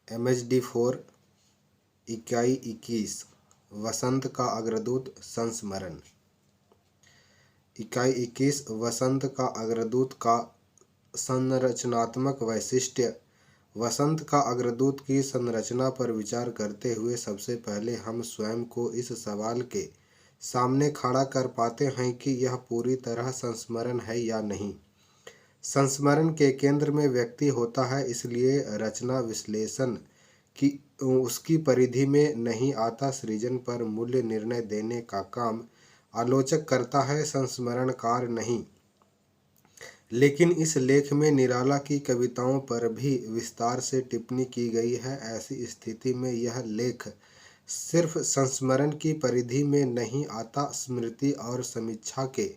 MHD4 इकाई 21 वसंत का अग्रदूत संस्मरण। इकाई 21 वसंत का अग्रदूत का संरचनात्मक वैशिष्ट्य। वसंत का अग्रदूत की संरचना पर विचार करते हुए सबसे पहले हम स्वयं को इस सवाल के सामने खड़ा कर पाते हैं कि यह पूरी तरह संस्मरण है या नहीं। संस्मरण के केंद्र में व्यक्ति होता है, इसलिए रचना विश्लेषण की उसकी परिधि में नहीं आता। सृजन पर मूल्य निर्णय देने का काम आलोचक करता है, संस्मरणकार नहीं। लेकिन इस लेख में निराला की कविताओं पर भी विस्तार से टिप्पणी की गई है। ऐसी स्थिति में यह लेख सिर्फ संस्मरण की परिधि में नहीं आता। स्मृति और समीक्षा के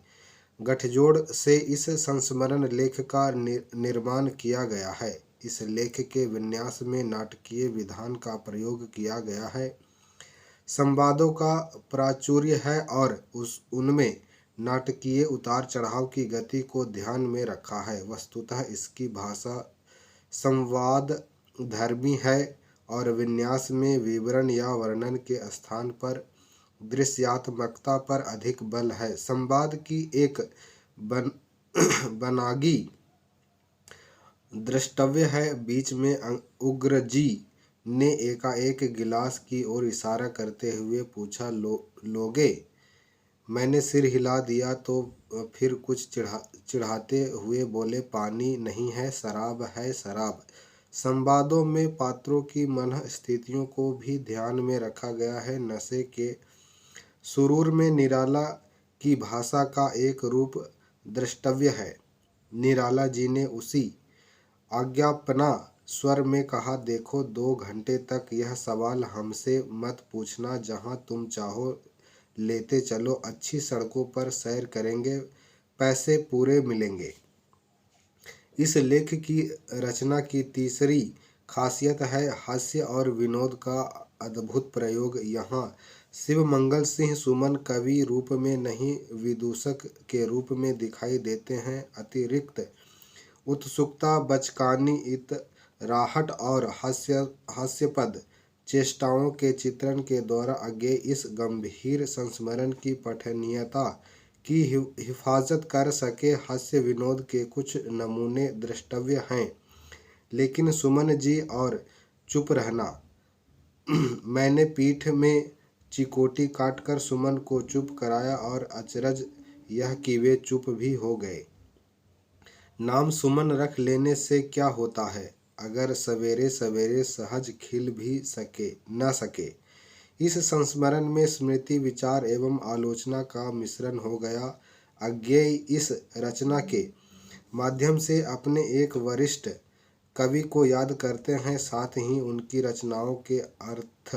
गठजोड़ से इस संस्मरण लेख का निर्माण किया गया है। इस लेख के विन्यास में नाटकीय विधान का प्रयोग किया गया है। संवादों का प्राचुर्य है और उनमें नाटकीय उतार चढ़ाव की गति को ध्यान में रखा है। वस्तुतः इसकी भाषा संवाद धर्मी है और विन्यास में विवरण या वर्णन के स्थान पर दृश्यात्मकता पर अधिक बल है। संवाद की एक बनागी द्रष्टव्य है। बीच में उग्रजी ने एकाएक गिलास की ओर इशारा करते हुए पूछा, लोगे? मैंने सिर हिला दिया तो फिर कुछ चिढ़ाते हुए बोले, पानी नहीं है, शराब है, शराब। संवादों में पात्रों की मन स्थितियों को भी ध्यान में रखा गया है। नशे के सुरूर में निराला की भाषा का एक रूप द्रष्टव्य है। निराला जी ने उसी आज्ञापना स्वर में कहा, देखो 2 घंटे तक यह सवाल हमसे मत पूछना, जहां तुम चाहो लेते चलो, अच्छी सड़कों पर सैर करेंगे, पैसे पूरे मिलेंगे। इस लेख की रचना की तीसरी खासियत है हास्य और विनोद का अद्भुत प्रयोग। यहाँ शिव मंगल सिंह सुमन कवि रूप में नहीं, विदूषक के रूप में दिखाई देते हैं। अतिरिक्त उत्सुकता, बचकानी, इतराहट और हास्यपद चेष्टाओं के चित्रण के द्वारा अज्ञेय इस गंभीर संस्मरण की पठनीयता की हिफाजत कर सके। हास्य विनोद के कुछ नमूने द्रष्टव्य हैं, लेकिन सुमन जी और चुप रहना। मैंने पीठ में चिकोटी काटकर सुमन को चुप कराया और अचरज यह कि वे चुप भी हो गए। नाम सुमन रख लेने से क्या होता है, अगर सवेरे सवेरे सहज खिल भी न सके। इस संस्मरण में स्मृति, विचार एवं आलोचना का मिश्रण हो गया। अज्ञेय इस रचना के माध्यम से अपने एक वरिष्ठ कवि को याद करते हैं, साथ ही उनकी रचनाओं के अर्थ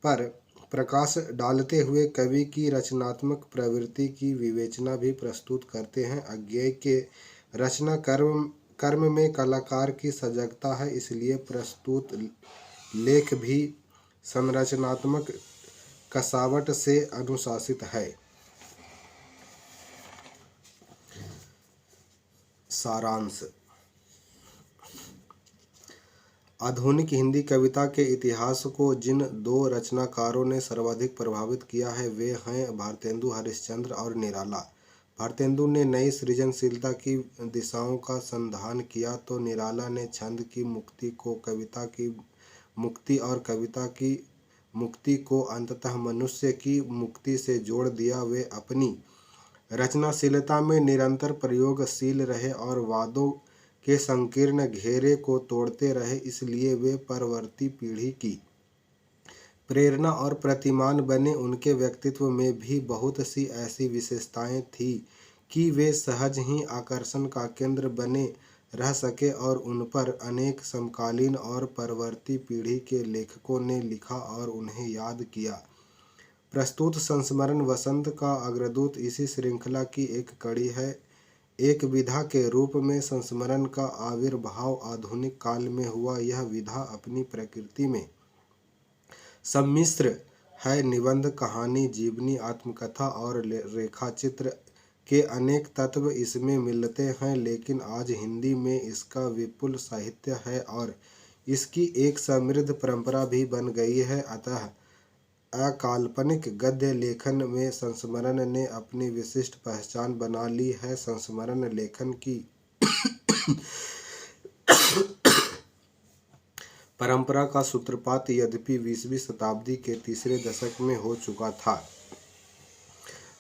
पर प्रकाश डालते हुए कवि की रचनात्मक प्रवृत्ति की विवेचना भी प्रस्तुत करते हैं। अज्ञेय के रचना कर्म में कलाकार की सजगता है, इसलिए प्रस्तुत लेख भी संरचनात्मक कसावट से अनुशासित है। सारांश। आधुनिक हिंदी कविता के इतिहास को जिन 2 रचनाकारों ने सर्वाधिक प्रभावित किया है वे हैं भारतेंदु हरिश्चंद्र और निराला। भारतेंदु ने नई सृजनशीलता की दिशाओं का संधान किया तो निराला ने छंद की मुक्ति को कविता की मुक्ति और कविता की मुक्ति को अंततः मनुष्य की मुक्ति से जोड़ दिया। वे अपनी रचनाशीलता में निरंतर प्रयोगशील रहे और वादों के संकीर्ण घेरे को तोड़ते रहे, इसलिए वे परवर्ती पीढ़ी की प्रेरणा और प्रतिमान बने। उनके व्यक्तित्व में भी बहुत सी ऐसी विशेषताएं थी कि वे सहज ही आकर्षण का केंद्र बने रह सके और उन पर अनेक समकालीन और परवर्ती पीढ़ी के लेखकों ने लिखा और उन्हें याद किया। प्रस्तुत संस्मरण वसंत का अग्रदूत इसी श्रृंखला की एक कड़ी है। एक विधा के रूप में संस्मरण का आविर्भाव आधुनिक काल में हुआ। यह विधा अपनी प्रकृति में सम्मिश्र है। निबंध, कहानी, जीवनी, आत्मकथा और रेखाचित्र के अनेक तत्व इसमें मिलते हैं, लेकिन आज हिंदी में इसका विपुल साहित्य है और इसकी एक समृद्ध परंपरा भी बन गई है। अतः अकाल्पनिक गद्य लेखन में संस्मरण ने अपनी विशिष्ट पहचान बना ली है। संस्मरण लेखन की परंपरा का सूत्रपात यद्यपि 20वीं शताब्दी के तीसरे दशक में हो चुका था,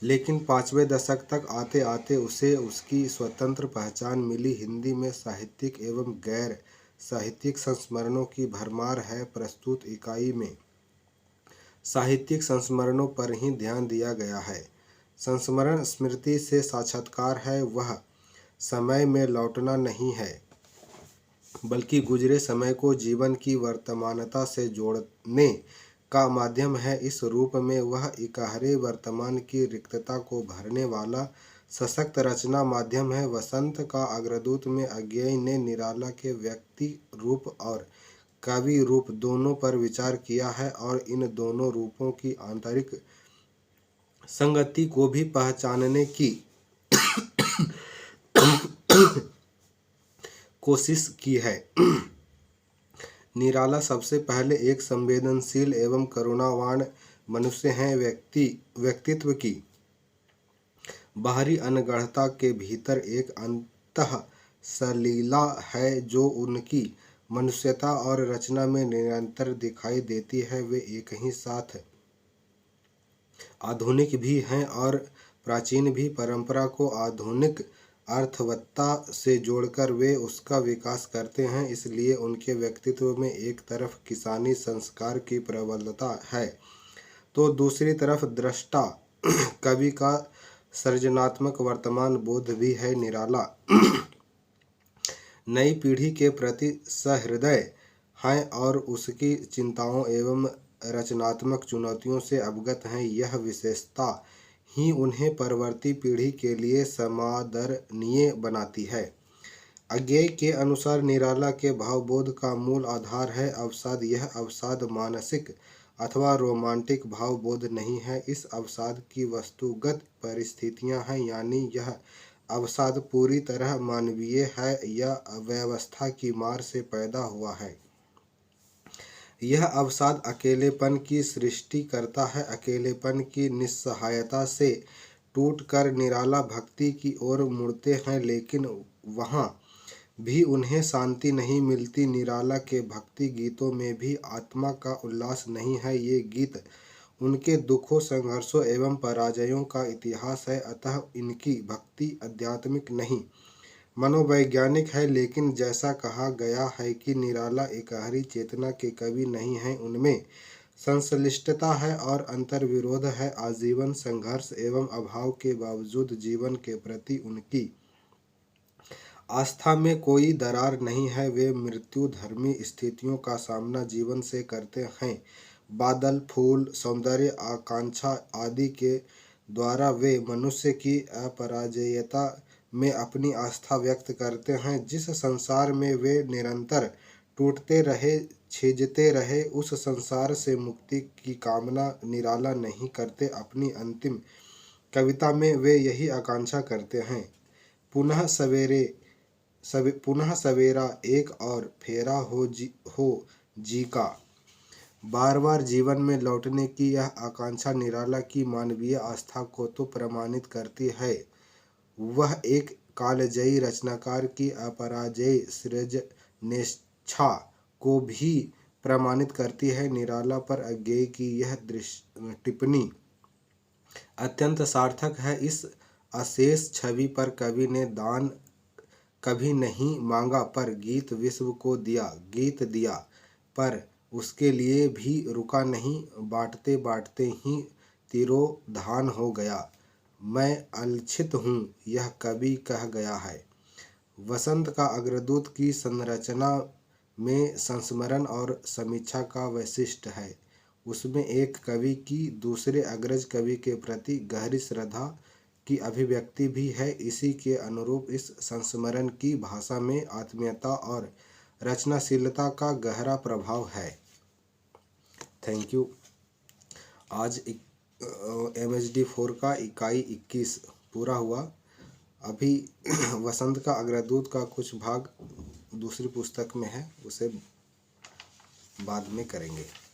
लेकिन 5वें दशक तक आते आते उसे उसकी स्वतंत्र पहचान मिली। हिंदी में साहित्यिक एवं गैर साहित्यिक संस्मरणों की भरमार है। प्रस्तुत इकाई में साहित्यिक संस्मरणों पर ही ध्यान दिया गया है। संस्मरण स्मृति से साक्षात्कार है, वह समय में लौटना नहीं है, बल्कि गुजरे समय को जीवन की वर्तमानता से जोड़ने का माध्यम है। इस रूप में वह इकहरे वर्तमान की रिक्तता को भरने वाला सशक्त रचना माध्यम है। वसंत का अग्रदूत में अज्ञेय ने निराला के व्यक्ति रूप और कवि रूप दोनों पर विचार किया है और इन दोनों रूपों की आंतरिक संगति को भी पहचानने की कोशिश की है। निराला सबसे पहले एक संवेदनशील एवं करुणावान मनुष्य हैं। व्यक्तित्व की बाहरी अनगढ़ता के भीतर एक अंतः सलीला है जो उनकी मनुष्यता और रचना में निरंतर दिखाई देती है। वे एक ही साथ आधुनिक भी हैं और प्राचीन भी। परंपरा को आधुनिक अर्थवत्ता से जोड़कर वे उसका विकास करते हैं। इसलिए उनके व्यक्तित्व में एक तरफ किसानी संस्कार की प्रबलता है तो दूसरी तरफ दृष्टा कवि का सृजनात्मक वर्तमान बोध भी है। निराला नई पीढ़ी के प्रति सहृदय हैं और उसकी चिंताओं एवं रचनात्मक चुनौतियों से अवगत हैं। यह विशेषता ही उन्हें परवर्ती पीढ़ी के लिए समादरणीय बनाती है। अज्ञेय के अनुसार निराला के भावबोध का मूल आधार है अवसाद। यह अवसाद मानसिक अथवा रोमांटिक भावबोध नहीं है, इस अवसाद की वस्तुगत परिस्थितियां हैं, यानी यह अवसाद पूरी तरह मानवीय है या व्यवस्था की मार से पैदा हुआ है। यह अवसाद अकेलेपन की सृष्टि करता है। अकेलेपन की निस्सहायता से टूटकर निराला भक्ति की ओर मुड़ते हैं, लेकिन वहाँ भी उन्हें शांति नहीं मिलती। निराला के भक्ति गीतों में भी आत्मा का उल्लास नहीं है। ये गीत उनके दुखों, संघर्षों एवं पराजयों का इतिहास है। अतः इनकी भक्ति आध्यात्मिक नहीं मनोवैज्ञानिक है। लेकिन जैसा कहा गया है कि निराला इकहरी चेतना के कवि नहीं हैं, उनमें संश्लिष्टता है और अंतर्विरोध है। आजीवन संघर्ष एवं अभाव के बावजूद जीवन के प्रति उनकी आस्था में कोई दरार नहीं है। वे मृत्युधर्मी स्थितियों का सामना जीवन से करते हैं। बादल, फूल, सौंदर्य, आकांक्षा आदि के द्वारा वे मनुष्य की अपराजेयता में अपनी आस्था व्यक्त करते हैं। जिस संसार में वे निरंतर टूटते रहे, छिजते रहे, उस संसार से मुक्ति की कामना निराला नहीं करते। अपनी अंतिम कविता में वे यही आकांक्षा करते हैं। पुनः सवेरा एक और फेरा हो जी का। बार बार जीवन में लौटने की यह आकांक्षा निराला की मानवीय आस्था को तो प्रमाणित करती है, वह एक कालजयी रचनाकार की अपराजेय सृजनेच्छा को भी प्रमाणित करती है। निराला पर अज्ञेय की यह टिप्पणी अत्यंत सार्थक है। इस अशेष छवि पर कवि ने दान कभी नहीं मांगा, पर गीत विश्व को दिया। गीत दिया पर उसके लिए भी रुका नहीं, बांटते बांटते ही तिरोधान हो गया। मैं अलक्षित हूँ, यह कवि कह गया है। वसंत का अग्रदूत की संरचना में संस्मरण और समीक्षा का वैशिष्ट्य है। उसमें एक कवि की दूसरे अग्रज कवि के प्रति गहरी श्रद्धा की अभिव्यक्ति भी है। इसी के अनुरूप इस संस्मरण की भाषा में आत्मीयता और रचनाशीलता का गहरा प्रभाव है। Thank you. आज MHD 4 का इकाई 21 पूरा हुआ। अभी वसंत का अग्रदूत का कुछ भाग दूसरी पुस्तक में है, उसे बाद में करेंगे।